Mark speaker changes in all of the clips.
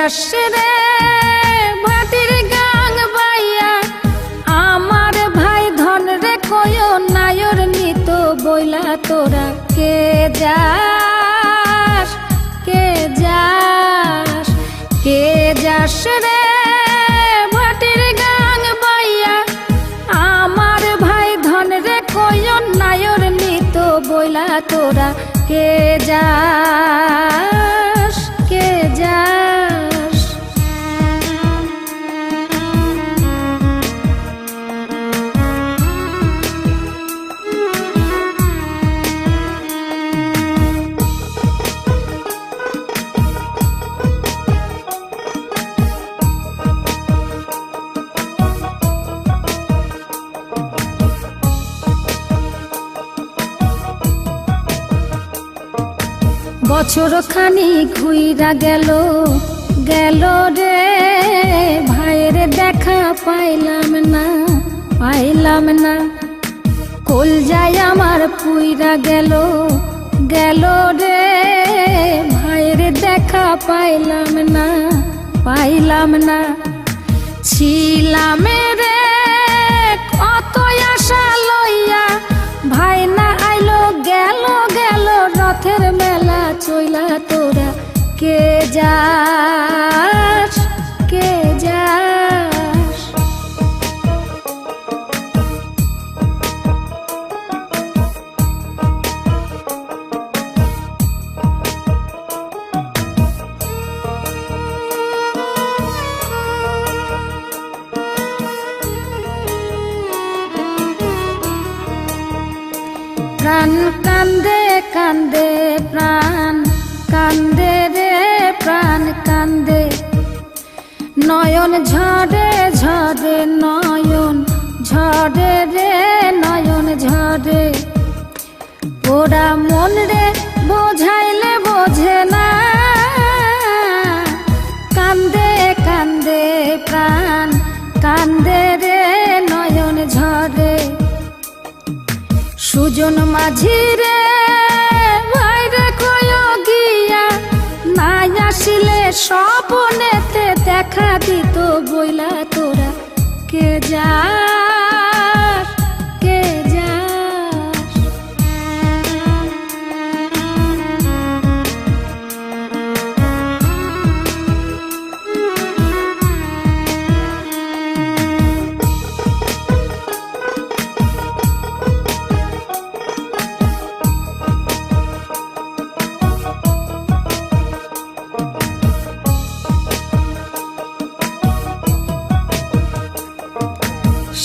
Speaker 1: যাস রে ভাটির গাং বাইয়া আমার ভাই ধন রে কয় নায়র নিত বইলা তোরা কে যাস কে যাস কে যাস রে ভাটির গাং বাইয়া আমার ভাই ধন রে কয় নায়র নিত বইলা তোরা কে যাস কে যাস। বছর খানি ঘুইরা গেল গেল রে ভাইয়ের দেখা পাইলাম না কল যায় আমার পুইরা গেল গেল রে ভাইয়ের দেখা পাইলাম না ছিলাম রে কত আশা লইয়া ভাই না আইলো গেল গেল রথের মেলা চইলা তোরা কে যাস কে যাস। প্রাণ কান্দে কান্দে প্রাণ কান্দে রে প্রাণ কান্দে নয়ন ঝরে ঝরে নয়ন ঝরে রে নয়ন ঝরে ওরা মন রে বোঝাইলে বোঝে না কান্দে কান্দে প্রাণ কান্দে রে নয়ন ঝরে সুজন মাঝি রে ভাইরে কয় গিয়া নাই আসিলে স্বপনেতে দেখা দিত বইলা তোরা কে যাস কে যাস।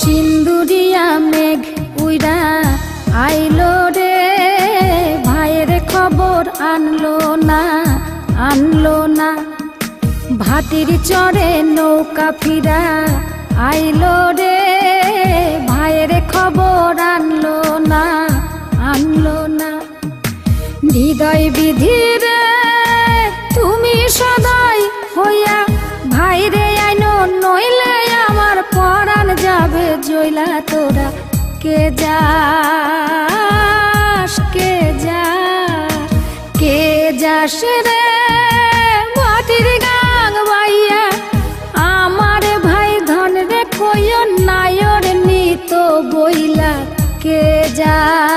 Speaker 1: সিন্দুরিয়া মেঘ উইরা আইলো রে ভাইয়ের খবর আনলো না ভাটির চরে নৌকা ফিরা আইলো রে ভাইয়ের খবর আনলো না হৃদয় বিধির তুমি সদাই হইয়া ভাইরে আইনো নইলে আমার পরাণ যাবে জইলা তোরা কে যাস কে যাস কে যাস রে ভাটির গাং বাইয়া আমার ভাই ধন রে কই নায়র নিত বইলা কে যাস।